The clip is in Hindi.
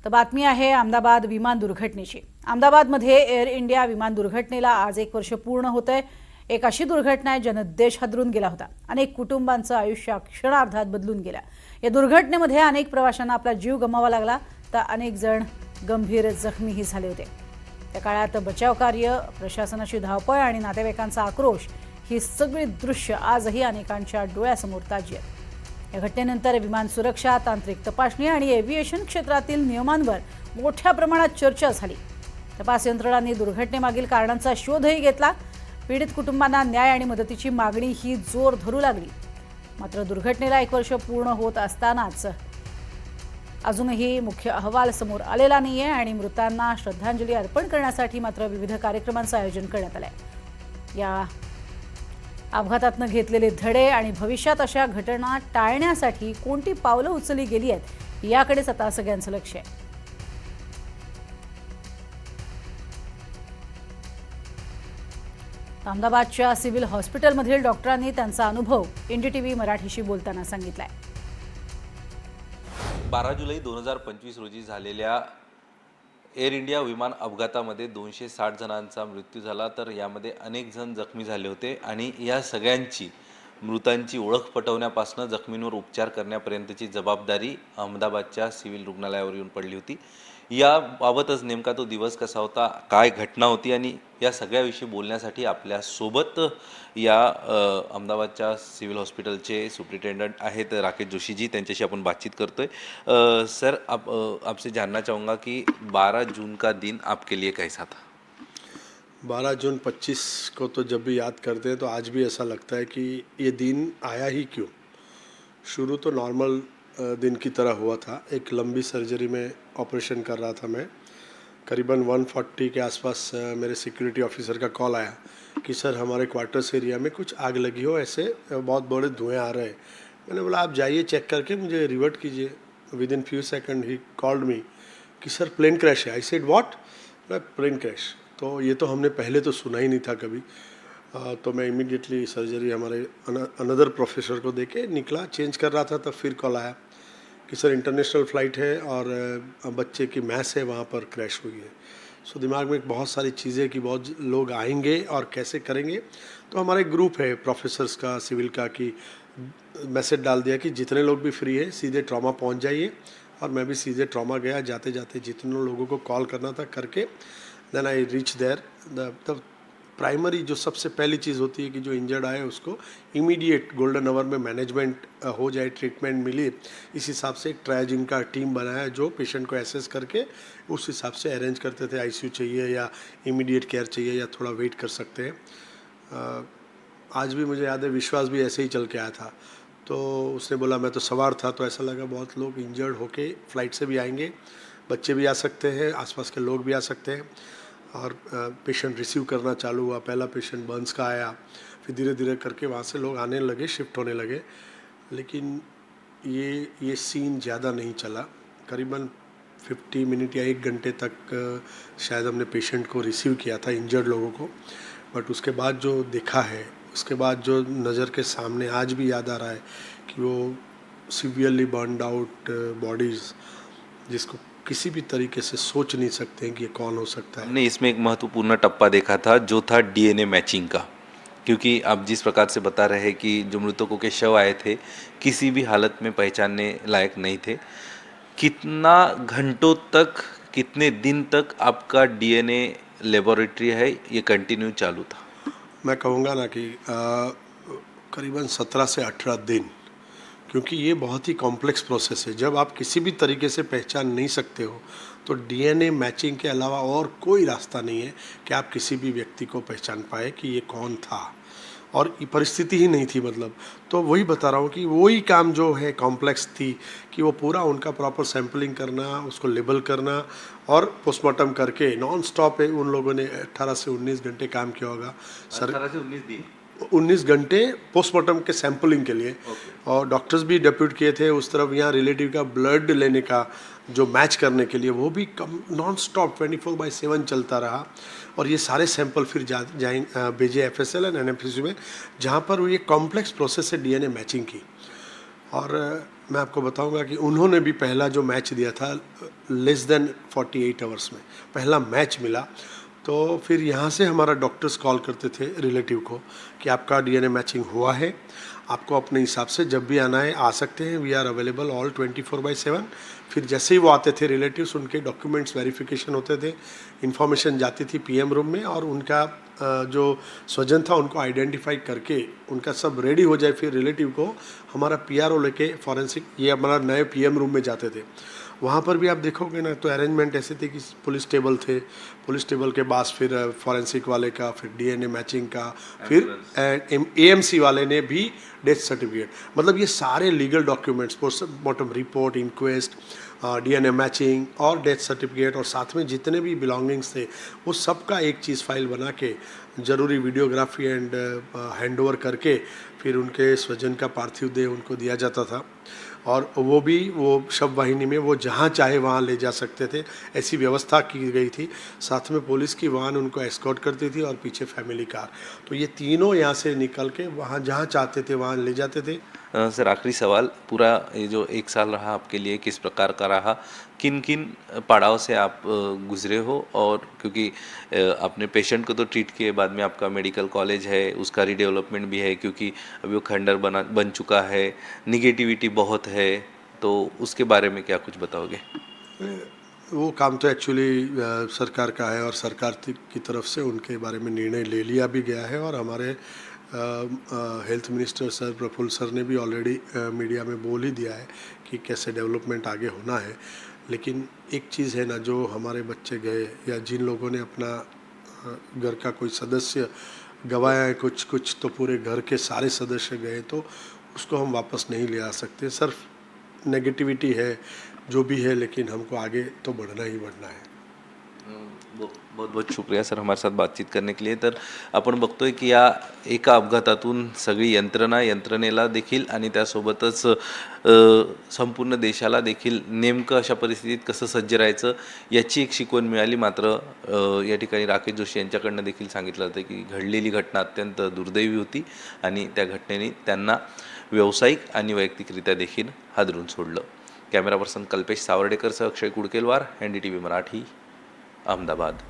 तर बातमी आहे अहमदाबाद विमान दुर्घटनेची। अहमदाबादमध्ये एअर इंडिया विमान दुर्घटनेला आज 1 वर्ष पूर्ण होतंय। एक अशी दुर्घटना आहे ज्याने देश हादरून गेला होता। अनेक कुटुंबांचं आयुष्य क्षणार्धात बदलून गेलं। या दुर्घटनेमध्ये अनेक प्रवाशांना आपला जीव गमवावा लागला तर अनेक जण गंभीर जखमीही झाले होते। त्या काळात बचाव कार्य, प्रशासनाची धावपळ आणि नातेवाईकांचा आक्रोश ही सगळी दृश्य आजही अनेकांच्या डोळ्यासमोर ताजी आहेत। या घटनेनंतर विमान सुरक्षा, तांत्रिक तपासणी आणि एव्हिएशन क्षेत्रातील नियमांवर मोठ्या प्रमाणात चर्चा झाली। तपास यंत्रणांनी दुर्घटनेमागील कारणांचा शोधही घेतला। पीडित कुटुंबांना न्याय आणि मदतीची मागणी ही जोर धरू लागली। मात्र दुर्घटनेला 1 वर्ष पूर्ण होत असतानाच अजूनही मुख्य अहवाल समोर आलेला नाहीये आणि मृतांना श्रद्धांजली अर्पण करण्यासाठी मात्र विविध कार्यक्रमांचं आयोजन करण्यात आलंय। या अपघातातनं घेतलेले धडे आणि भविष्यात अशा घटना टाळण्यासाठी कोणती पावलं उचलली गेली आहेत याकडेच आता सगळ्यांचं लक्ष आहे। अहमदाबादच्या सिव्हिल हॉस्पिटलमधील डॉक्टरांनी त्यांचा अनुभव एनडीटीव्ही मराठीशी बोलताना सांगितलाय। 12 जुलै 2025 रोजी झालेल्या एअर इंडिया विमान अपघातामध्ये 260 जणांचा मृत्यू झाला, तर यामध्ये अनेक जण जखमी झाले होते आणि या सगळ्यांची मृतांची ओळख पटवण्यापासून जखमींवर उपचार करण्यापर्यंतची जबाबदारी अहमदाबादच्या सिव्हिल रुग्णालयावर येऊन पडली होती। याबाबतच नेमका तो दिवस कसा होता, काय घटना होती आणि या सगळ्याविषयी बोलण्यासाठी आपल्या सोबत या अहमदाबादच्या सिव्हिल हॉस्पिटलचे सुप्रिटेंडेंट आहेत राकेश जोशी जी, त्यांच्याशी आपण बातचीत करतोय। सर, आपसे जानना चाहूँगा कि 12 जून का दिन आपके लिए कैसा था? 12 जून 25 को तो जब भी याद करते हैं तो आज भी ऐसा लगता है कि ये दिन आया ही क्यों। शुरू तो नॉर्मल दिन की तरह हुआ था। एक लंबी सर्जरी में ऑपरेशन कर रहा था मैं। करीबन 1:40 के आसपास मेरे सिक्योरिटी ऑफिसर का कॉल आया कि सर हमारे क्वार्टर्स एरिया में कुछ आग लगी हो, ऐसे बहुत बड़े धुएँ आ रहे हैं। मैंने बोला आप जाइए चेक करके मुझे रिवर्ट कीजिए। विद इन फ्यू सेकंड ही कॉल्ड मी कि सर प्लेन क्रैश है। I said what? Plane crash. तो ये तो हमने पहले तो सुना ही नहीं था कभी। तो मैं इमीडिएटली सर्जरी हमारे अनदर प्रोफेसर को देके निकला, चेंज कर रहा था, तब फिर कॉल आया कि सर इंटरनेशनल फ़्लाइट है और बच्चे की मैस है, वहाँ पर क्रैश हुई है। सो दिमाग में बहुत सारी चीज़ें कि बहुत लोग आएंगे और कैसे करेंगे। तो हमारा एक ग्रुप है प्रोफेसर्स का, सिविल का, कि मैसेज डाल दिया कि जितने लोग भी फ्री है सीधे ट्रॉमा पहुँच जाइए। और मैं भी सीधे ट्रॉमा गया, जाते जाते जितने लोगों को कॉल करना था करके then I reach there. The primary जो सबसे पहली चीज़ होती है कि जो इंजर्ड आए उसको इमीडिएट गोल्डन आवर में मैनेजमेंट हो जाए, ट्रीटमेंट मिले। इस हिसाब से एक ट्रायजिन का टीम बनाया जो पेशेंट को एसेस करके उस हिसाब से अरेंज करते थे, आईसीयू चाहिए या इमीडिएट केयर चाहिए या थोड़ा वेट कर सकते हैं। आज भी मुझे याद है विश्वास भी ऐसे ही चल के आया था। तो उसने बोला, मैं तो सवार था तो ऐसा लगा बहुत लोग इंजर्ड होके फ़्लाइट से भी आएंगे, बच्चे भी आ सकते हैं, आसपास के लोग भी आ सकते हैं। और पेशेंट रिसीव करना चालू हुआ। पहला पेशेंट बर्न्स का आया, फिर धीरे धीरे करके वहाँ से लोग आने लगे, शिफ्ट होने लगे। लेकिन ये सीन ज़्यादा नहीं चला। करीबन 50 मिनट या 1 घंटे तक शायद हमने पेशेंट को रिसीव किया था, इंजर्ड लोगों को। बट उसके बाद जो देखा है, उसके बाद जो नज़र के सामने आज भी याद आ रहा है कि वो सीवियरली बर्नड आउट बॉडीज़, जिसको किसी भी तरीके से सोच नहीं सकते हैं कि ये कौन हो सकता है। हमने इसमें एक महत्वपूर्ण टप्पा देखा था जो था डीएनए मैचिंग का, क्योंकि आप जिस प्रकार से बता रहे हैं कि जो मृतकों के शव आए थे किसी भी हालत में पहचानने लायक नहीं थे। कितना घंटों तक, कितने दिन तक आपका डीएनए लेबोरेटरी है ये कंटिन्यू चालू था? मैं कहूँगा ना कि करीबन 17 से 18 दिन, क्योंकि ये बहुत ही कॉम्प्लेक्स प्रोसेस है। जब आप किसी भी तरीके से पहचान नहीं सकते हो तो डीएनए मैचिंग के अलावा और कोई रास्ता नहीं है कि आप किसी भी व्यक्ति को पहचान पाए कि ये कौन था। और ये परिस्थिति ही नहीं थी, मतलब। तो वही बता रहा हूँ कि वही काम जो है कॉम्प्लेक्स थी कि वो पूरा उनका प्रॉपर सैम्पलिंग करना, उसको लेबल करना और पोस्टमार्टम करके नॉन स्टॉप है। उन लोगों ने 18 से 19 घंटे काम किया होगा। 18 से 19 दिन, 19 घंटे पोस्टमार्टम के सैम्पलिंग के लिए। और डॉक्टर्स भी डेप्यूट किए थे उस तरफ, यहाँ रिलेटिव का ब्लड लेने का जो मैच करने के लिए, वो भी नॉन स्टॉप 24/7 चलता रहा। और ये सारे सैंपल फिर भेजे एफएसएल एंड एनएफएसयू में, जहाँ पर ये कॉम्प्लेक्स प्रोसेस है डीएनए मैचिंग की। और मैं आपको बताऊंगा कि उन्होंने भी पहला जो मैच दिया था लेस देन 48 आवर्स में पहला मैच मिला। तो फिर यहाँ से हमारा डॉक्टर्स कॉल करते थे रिलेटिव को कि आपका डीएनए मैचिंग हुआ है, आपको अपने हिसाब से जब भी आना है आ सकते हैं, वी आर अवेलेबल ऑल 24/7। फिर जैसे ही वो आते थे रिलेटिव्स, उनके डॉक्यूमेंट्स वेरिफिकेशन होते थे, इन्फॉर्मेशन जाती थी पीएम रूम में, और उनका जो स्वजन था उनको आइडेंटिफाई करके उनका सब रेडी हो जाए, फिर रिलेटिव को हमारा पीआरओ लेके फॉरेंसिक, ये हमारा नए पीएम रूम में जाते थे। वहाँ पर भी आप देखोगे ना तो अरेंजमेंट ऐसे थे कि पुलिस टेबल थे, पुलिस टेबल के पास फिर फॉरेंसिक वाले का, फिर डीएनए मैचिंग का, फिर एएमसी वाले ने भी डेथ सर्टिफिकेट, मतलब ये सारे legal documents, postmortem report, inquest, DNA matching और डेथ सर्टिफिकेट, और साथ में जितने भी बिलोंगिंग्स थे वो सब का एक चीज़ फाइल बना के ज़रूरी वीडियोग्राफी एंड हैंड ओवर करके फिर उनके स्वजन का पार्थिव देह उनको दिया जाता था। और वो भी वो शव वाहिनी में वो जहाँ चाहे वहाँ ले जा सकते थे, ऐसी व्यवस्था की गई थी। साथ में पुलिस की वाहन उनको एस्कॉर्ट करती थी और पीछे फैमिली कार। तो ये तीनों यहाँ से निकल के वहाँ जहाँ चाहते थे वहाँ ले जाते थे। सर, आखिरी सवाल, पूरा ये जो एक साल रहा आपके लिए किस प्रकार का रहा, किन किन पड़ाव से आप गुजरे हो, और क्योंकि आपने पेशेंट को तो ट्रीट किए, बाद में आपका मेडिकल कॉलेज है, उसका रीडेवलपमेंट भी है, क्योंकि अभी वो खंडर बन चुका है, निगेटिविटी बहुत है, तो उसके बारे में क्या कुछ बताओगे? वो काम तो एक्चुअली सरकार का है और सरकार की तरफ से उनके बारे में निर्णय ले लिया भी गया है, और हमारे health minister sir Prafulla sir ने भी ऑलरेडी मीडिया में बोल ही दिया है कि कैसे डेवलपमेंट आगे होना है। लेकिन एक चीज़ है ना, जो हमारे बच्चे गए या जिन लोगों ने अपना घर का कोई सदस्य गंवाया है, कुछ तो पूरे घर के सारे सदस्य गए, तो उसको हम वापस नहीं ले आ सकते। सिर्फ नेगेटिविटी है जो भी है, लेकिन हमको आगे तो बढ़ना ही बढ़ना है। बहुत बहुत शुक्रिया सर हमारे साथ बातचीत करने के लिए. तर आपण बघतोय की या एका अपघातातून सगळी यंत्रणेला देखील आणि त्यासोबतच संपूर्ण देशाला देखील नेमकं अशा परिस्थितीत कसं सज्ज राहायचं याची एक शिकवण मिळाली. मात्र या ठिकाणी राकेश जोशी यांच्याकडनं देखील सांगितलं जातं की घडलेली घटना अत्यंत दुर्दैवी होती आणि त्या घटनेने त्यांना व्यावसायिक आणि वैयक्तिकरित्या देखील हादरून सोडलं. कॅमेरा पर्सन कल्पेश सावर्डेकरसह अक्षय कुडकेलवार, NDTV मराठी, अहमदाबाद.